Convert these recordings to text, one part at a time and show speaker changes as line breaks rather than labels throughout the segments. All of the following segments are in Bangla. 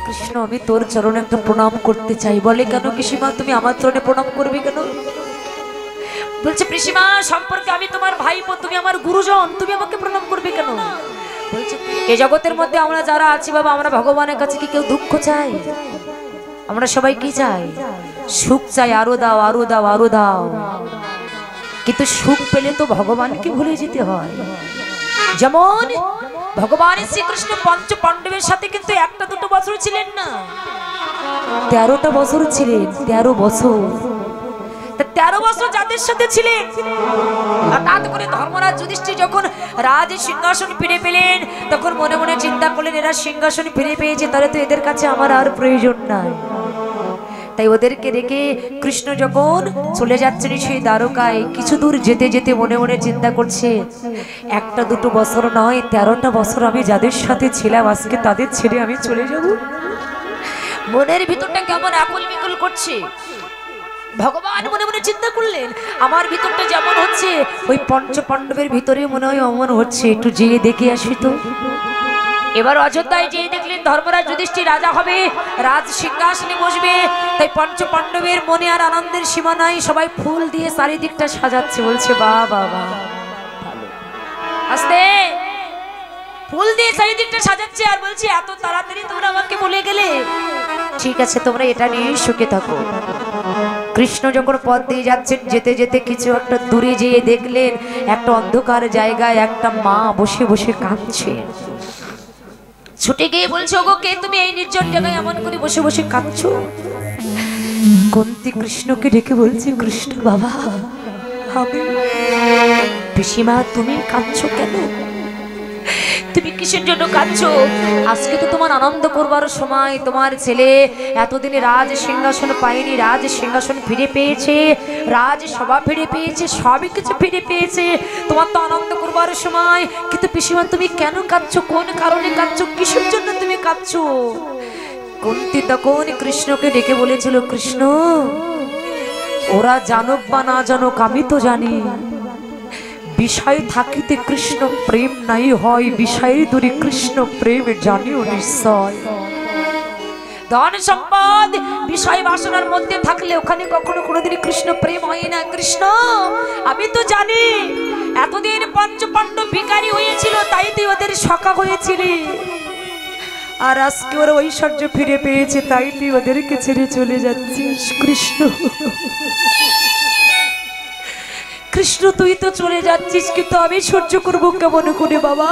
কৃষ্ণ আমি তোর চরণে একটা প্রণাম করতে চাই। বলে কেন পিসিমা তুমি আমার চরণে প্রণাম করবে কেন? বলছে পিসিমা সম্পর্কে আমি তোমার ভাইপো, তুমি আমার গুরুজন, তুমি আমাকে প্রণাম করবে কেন? বলছে এই জগতের মধ্যে আমরা যারা আছি বাবা, আমরা ভগবানের কাছে কি কেউ দুঃখ চাই? আমরা সবাই কি চাই? সুখ চাই, আরো দাও আরো দাও আরো দাও। কিন্তু সুখ পেলে তো ভগবানকে ভুলে যেতে হয়। যেমন ভগবান শ্রীকৃষ্ণ পঞ্চ পাণ্ডবের সাথে কিন্তু একটা দুটো বছর ছিলেন না, 13টা বছর ছিলেন। 13 বছর, 13 বছর যাদের সাথে ছিলেন, হঠাৎ করে ধর্মরাজ যুধিষ্ঠির যখন রাজ সিংহাসন ফিরে পেলেন, তখন মনে মনে চিন্তা করলেন এরা সিংহাসন ফিরে পেয়েছে, তাহলে তো এদের কাছে আমার আর প্রয়োজন নাই। তাই ওদেরকে রেখে কৃষ্ণ যখন চলে যাচ্ছেন সেই দ্বারকায়, কিছু দূর যেতে যেতে মনে মনে চিন্তা করছে একটা দুটো বছর নয়, 13টা বছর আমি যাদের সাথে ছিলাম আজকে তাদের ছেড়ে আমি চলে যাব। মনের ভিতরটা কেমন আকুল বিকুল করছে। ভগবান মনে মনে চিন্তা করলেন আমার ভিতরটা যেমন হচ্ছে ওই পঞ্চ পাণ্ডবের ভিতরে মনে হয় অমন হচ্ছে, একটু যেয়ে দেখে আসি তো। এবার অযোধ্যায় যেয়ে দেখলেন ধর্মরাজ যুধিষ্ঠির রাজা হবে, রাজ সিংহাসনে বসবে। তাই পঞ্চ পাণ্ডবের মনে আর আনন্দের সীমা নাই, সবাই ফুল দিয়ে চারিদিকটা সাজাচ্ছে, বলছে বাহ বাহ বাহ ভালো। আস্তে ফুল দিয়ে চারিদিকটা সাজাচ্ছে আর বলছে এত তাড়াতাড়ি তোমরা আমাকে বলে গেলে? ঠিক আছে তোমরা এটা নিয়ে সুখে থাকো। কৃষ্ণ যখন পথ দিয়ে যাচ্ছেন, যেতে যেতে কিছু একটা দূরে যেয়ে দেখলেন একটা অন্ধকার জায়গায় একটা মা বসে বসে কাঁদছে। ছুটে গিয়ে বলছে ওগো কে তুমি, এই নির্জন জায়গায় এমন করে বসে বসে কাঁদছো? কুন্তী কৃষ্ণকে ডেকে বলছে কৃষ্ণ বাবা আমি। পিসিমা তুমি কাঁদছো কেন? তুমি কিসের জন্য কাঁদছো? আজকে তো তোমার আনন্দ করবার সময়, তোমার ছেলে এতদিনে রাজ সিংহাসন পায়নি, রাজ সিংহাসন ফিরে পেয়েছে, রাজ সভা ফিরে পেয়েছে, সবই কিছু ফিরে পেয়েছে, তোমার তো আনন্দ করবার সময়। কিন্তু পিসিমা তুমি কেন কাঁদছো? কোন কারণে কাঁদছো? কিসের জন্য তুমি কাঁদছো? কুন্তী তখন কৃষ্ণকে ডেকে বলেছিল কৃষ্ণ ওরা জানুক বা না জানুক আমি তো জানি, বিষয় থাকিতে কৃষ্ণ প্রেম নাই হয়, বিষয় দূরে কৃষ্ণ প্রেম জানিও নিশ্চয়। ধন সম্পদ বিষয় বাসনার মধ্যে থাকলে ওখানে কখনো কোনোদিন কৃষ্ণ প্রেম হয় না। কৃষ্ণ আমি তো জানি এতদিন পঞ্চ পাণ্ডব ভিখারি হয়েছিল, তাই তুই ওদের সখা হয়েছিলি, আর আজকে ওরা ঐশ্বর্য ফিরে পেয়েছে, তাই তুই ওদেরকে ছেড়ে চলে যাচ্ছিস। কৃষ্ণ কৃষ্ণ তুই তো চলে যাচ্ছিস, কিন্তু আমি সহ্য করবো কেমন করে বাবা?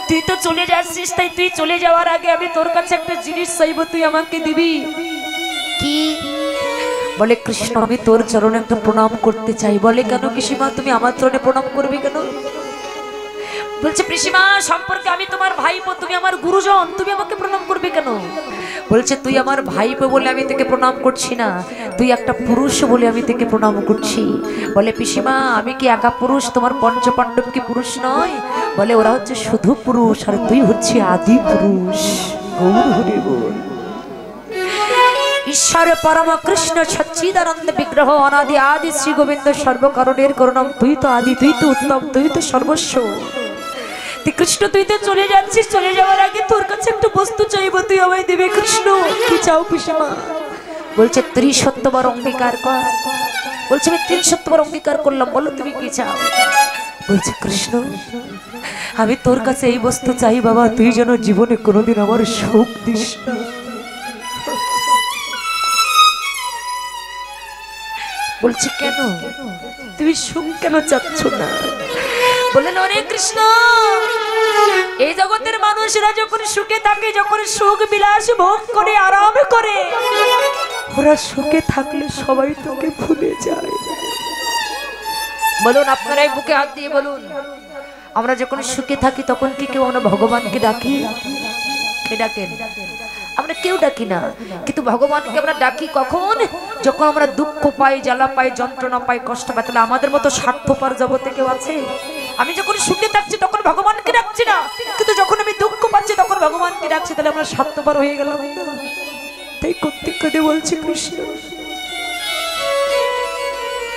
তুই তো চলে যাচ্ছিস, তাই তুই চলে যাওয়ার আগে আমি তোর কাছে একটা জিনিস চাইবো, তুই আমাকে দিবি। কি? বলে কৃষ্ণ আমি তোর চরণে একটা প্রণাম করতে চাই। বলে কেন পিসিমা তুমি আমার চরণে প্রণাম করবে কেন? বলছে পিসিমা সম্পর্কে আমি তোমার ভাইপো, তুমি আমার গুরুজন, তুমি আমাকে প্রণাম করবে কেন? বলছে তুই আমার ভাইপো বলে আমি তোকে প্রণাম করছি না, তুই একটা পুরুষ বলে আমি তোকে প্রণাম করছি। বলে পিসিমা আমি কি একা পুরুষ? তোমার পঞ্চ পাণ্ডব কি পুরুষ নয়? বলে ওরা হচ্ছে শুধু পুরুষ, আর তুই হচ্ছে আদি পুরুষ। গৌর হরি বল। ঈশ্বর পরম কৃষ্ণ সচ্চিদানন্দ বিগ্রহ অনাদি আদি শ্রী গোবিন্দ সর্বকারণের করুণাম, তুই তো আদি, তুই তো উত্তম, তুই তো সর্বস্ব। কৃষ্ণ তুই তো চলে যাচ্ছিস, চলে যাওয়ার আগে তোর কাছে একটা বস্তু চাইবো, তুই আমায় দেবে। কৃষ্ণ কি চাও পিসিমা? বলছে 30 বার অঙ্গীকার কর। বলছে আমি 30 বার অঙ্গীকার করলাম, বলো তুমি কি চাও? বলছে কৃষ্ণ আমি তোর কাছে এই বস্তু চাই বাবা, তুই যেন জীবনে কোনোদিন আমার সুখ দিস না। বলছে কেন তুমি সুখ কেন চাচ্ছ না? বললেন ওরে কৃষ্ণ এই জগতের মানুষরা যখন সুখে থাকে, যখন সুখ বিলাস ভোগ করে আরাম করে, ওরা সুখে থাকলে সবাই তোকে ভুলে যায়। বলুন আপনারাই বুকে হাত দিয়ে বলুন, আমরা যখন সুখে থাকি তখন কি কেউ আমরা ভগবানকে ডাকি? কে ডাকেন? আমরা কেউ ডাকি না, কিন্তু ভগবানকে আমরা ডাকি কখন? যখন আমরা দুঃখ পাই, জ্বালা পাই, যন্ত্রণা পাই, কষ্ট পাই। তাহলে আমাদের মতো স্বার্থপর জগতে কেউ আছে? আমি যখন সুখে থাকছি তখন ভগবানকে ডাকছি না, কিন্তু যখন আমি দুঃখ পাচ্ছি তখন ভগবানকে ডাকছি, তাহলে আমরা স্বার্থপর হয়ে গেলাম। তাই কর্তৃক বলছি কৃষ্ণ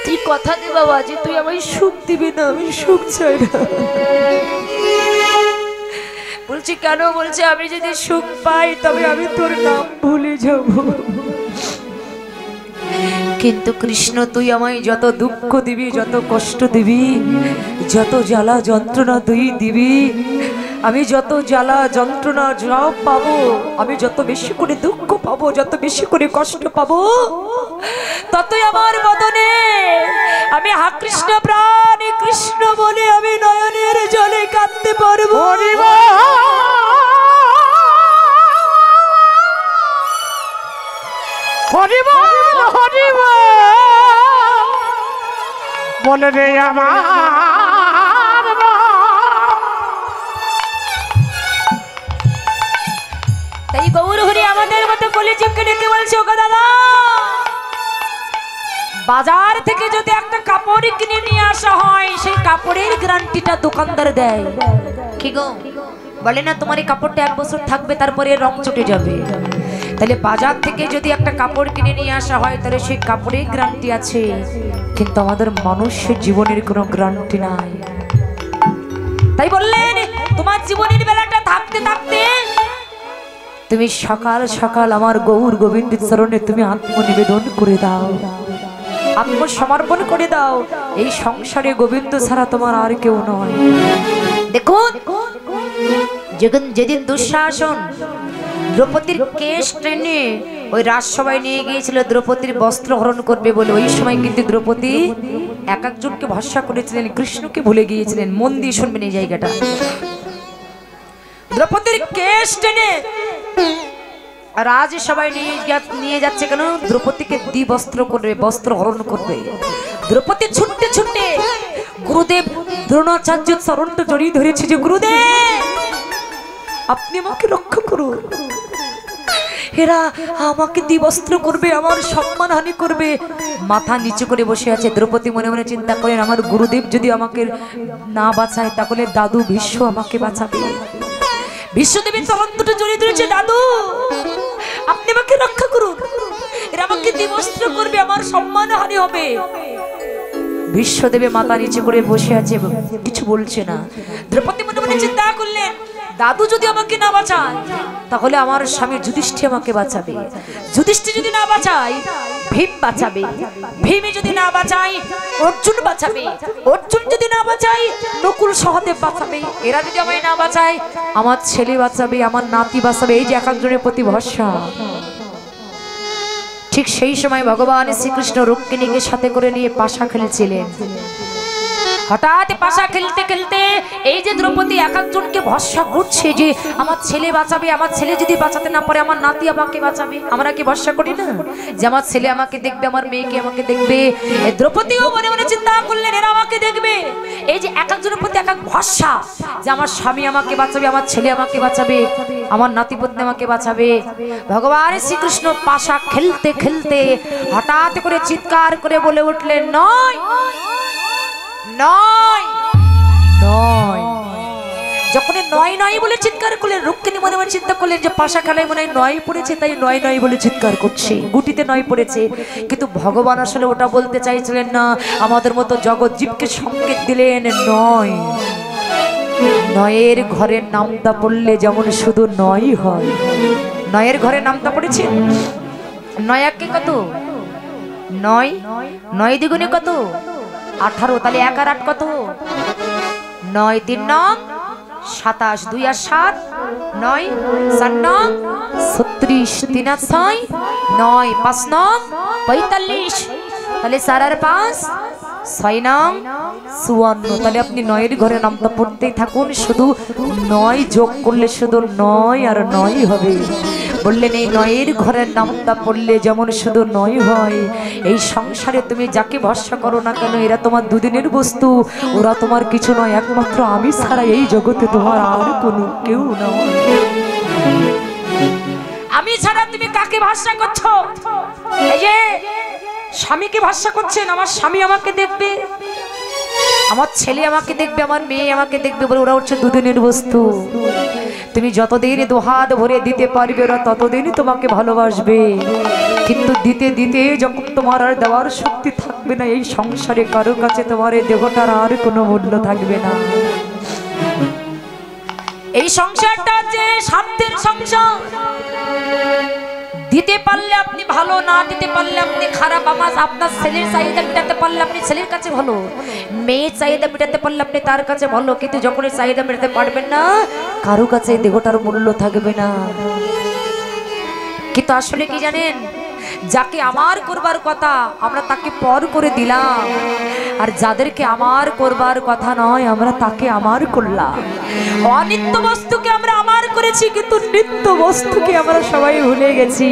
তুই কথা দে বাবা যে তুই আমায় সুখ দিবি না, আমি সুখ চাই না। বলছি কেন? বলছে আমি যদি সুখ পাই তবে আমি তোর নাম ভুলে যাব। কিন্তু কৃষ্ণ তুই আমায় যত দুঃখ দিবি, যত কষ্ট দিবি, যত জ্বালা যন্ত্রণা তুই দিবি, আমি যত জ্বালা যন্ত্রণা যাও পাবো, আমি যত বেশি করে দুঃখ পাবো, যত বেশি করে কষ্ট পাবো, ততই আমার বদনে আমি হা কৃষ্ণ প্রাণী কৃষ্ণ বলে আমি নয়নের জলে কাঁদতে পারবো।
বলে রে আমার
তাই গৌর হরি আমাদের মতো কলিযুগকে ডেকে বলছে, ওগো দাদা, বাজার থেকে যদি একটা কাপড় কিনে নিয়ে আসা হয়, সেই কাপড়ের গ্যারান্টিটা দোকানদার দেয়। কি গো বলে না, তোমার এই কাপড়টা 1 বছর থাকবে, তারপরে রং চটে যাবে। তাহলে বাজার থেকে যদি একটা কাপড় কিনে নিয়ে আসা হয়, তাহলে সেই কাপড়ের গ্যারান্টি আছে, কিন্তু আমাদের মানুষের জীবনের কোনো গ্যারান্টি নাই। তাই বললেন তোমার জীবনের বেলাটা থাকতে থাকতে তুমি সকাল সকাল আমার গৌর গোবিন্দের চরণে তুমি আত্মনিবেদন করে দাও, আত্মসমর্পণ করে দাও। এই সংসারে গোবিন্দ ছাড়া তোমার আর কেউ নয়। দেখুন যেদিন দুঃশাসন দ্রৌপদীর কেশ টেনে ওই রাজসভায় নিয়ে গিয়েছিল দ্রৌপদীর বস্ত্র হরণ করবে বলে, ওই সময় কিন্তু দ্রৌপদী এক একজনকে ভরসা করেছিলেন, কৃষ্ণকে ভুলে গিয়েছিলেন। মন দিয়ে শুনবেন এই জায়গাটা। দ্রৌপদীর কেশ টেনে রাজসভায় নিয়ে যাচ্ছে কেন? দ্রৌপদীকে দ্বিবস্ত্র করবে, বস্ত্র হরণ করবে। দ্রৌপদী ছুটতে ছুটতে গুরুদেব দ্রোণাচার্য চরণটা জড়িয়ে ধরেছে যে, গুরুদেব আপনি আমাকে রক্ষা করুন, এরা আমাকে দ্বিবস্ত্র করবে, আমার সম্মানহানি করবে। মাথা নিচু করে বসে আছে দ্রৌপদী। মনে মনে চিন্তা করেন, আমার গুরুদেব যদি আমাকে না বাঁচায়, তাহলে দাদু ভীষ্ম আমাকে বাঁচাবে। বিশ্বদেবীর চরণ দুটো জড়িয়ে ধরেছে, দাদু আপনি আমাকে রক্ষা করুন, এরা আমাকে দ্বিবস্ত্র করবে, আমার সম্মানহানি হবে। বিশ্বদেবী মাথা নিচু করে বসে আছে, কিছু বলছে না। দ্রৌপদী মনে মনে চিন্তা করলেন, দাদু যদি আমাকে না বাঁচায়, তাহলে আমার স্বামী যুধিষ্ঠির আমাকে বাঁচাবে, যুধিষ্ঠির যদি না বাঁচায় ভীম বাঁচাবে, ভীমে যদি না বাঁচায় অর্জুন বাঁচাবে, অর্জুন যদি না বাঁচায় নকুল সহদেব বাঁচাবে, এরা যদি আমায় না বাঁচায় আমার ছেলে বাঁচাবে, আমার নাতি বাঁচাবে। এই যে এক একজনের প্রতি ভরসা। ঠিক সেই সময় ভগবান শ্রীকৃষ্ণ রুক্মিণীকে সাথে করে নিয়ে পাশা খেলছিলেন। হঠাৎ পাশা খেলতে খেলতে এই যে দ্রৌপদী এক একজনকে ভরসা করছে যে আমার ছেলে বাঁচাবে, আমার ছেলে যদি বাঁচাতে না পারে আমার নাতি আমাকে বাঁচাবে। আমরা কি ভরসা করি না যে আমার ছেলে আমাকে দেখবে, আমার মেয়েকে আমাকে দেখবে? দ্রৌপদীও মনে মনে চিন্তা করলেন, এরা আমাকে দেখবে। এই যে এক একজনের প্রতি এক এক ভরসা যে আমার স্বামী আমাকে বাঁচাবে, আমার ছেলে আমাকে বাঁচাবে, আমার নাতিপত্নী আমাকে বাঁচাবে। ভগবান শ্রীকৃষ্ণ পাশা খেলতে খেলতে হঠাৎ করে চিৎকার করে বলে উঠলেন, নয় নয় নয়। যখন নয় নয় বলে চিৎকার করলেন, রুক্মিণী মনে মনে চিন্তা করলেন যে পাশা খেলায় মনে হয় নয় পড়েছে, তাই নয় নয় বলে চিৎকার করছে, গুটিতে নয় পড়েছে। কিন্তু ভগবান আসলে ওটা বলতে চাইছিলেন না, আমাদের মতো জগৎ জীবকে সংকেত দিলেন, নয়। নয়ের ঘরের নামটা পড়লে যেমন শুধু নয় হয়। নয়ের ঘরের নামটা পড়েছে, নয় একে কত? নয়। নয় দ্বিগুণে কত? 18। তাহলে 1 আর 8 কত? 9 3 9 27, 2 আর 7 9, 4 9 36, 3 আর 6 9, 5 9 45। তাহলে 4 আর 5 6 9 54। তাহলে আপনি 9 এর ঘরে নামটা পড়তেই থাকুন, শুধু 9 যোগ করলে শুধু 9 আর 9 হবে। বললেন এই 9 এর ঘরের নামটা পড়লে যেমন শুধু 9 হয়, এই সংসারে তুমি যাকে ভরসা করো না কেন, এরা তোমার দুদিনের বস্তু, ওরা তোমার কিছু নয়, একমাত্র আমি ছাড়া এই জগতে তোমার আর কোনো কেউ নয়। আমি ছাড়া তুমি কাকে ভরসা করছো? এই যে স্বামীকে ভরসা করছেন, আমার স্বামী আমাকে দেখবে, আমার ছেলে আমাকে দেখবে, আমার মেয়ে আমাকে দেখবে বলে ওরা হচ্ছে দুদিনের বস্তু। তুমি যতদিন দুহাত ভরে দিতে পারবে ওরা ততদিনই তোমাকে ভালোবাসবে, কিন্তু দিতে দিতে যখন তোমার আর দেওয়ার শক্তি থাকবে না, এই সংসারে কারো কাছে তোমার এই দেহটার আর কোনো মূল্য থাকবে না। এই সংসারটা যে স্বার্থের সংসার, দিতে পারলে আপনি ভালো, না দিতে পারলে আপনি খারাপ। আপনার ছেলের চাহিদা মেটাতে পারলে আপনি ছেলের কাছে ভালো, মেয়ের চাহিদা মেটাতে পারলে আপনি তার কাছে ভালো, কিন্তু যখন এই চাহিদা মেটাতে পারবেন না, কারো কাছে এই দেহটার মূল্য থাকবে না। কিন্তু আসলে কি জানেন, যাকে আমার করবার কথা আমরা তাকে পর করে দিলাম, আর যাদেরকে আমার করবার কথা নয় আমরা তাকে আমার করলাম। অনিত্য বস্তুকে আমরা আমার করেছি, কিন্তু নিত্য বস্তুকে আমরা সবাই ভুলে গেছি।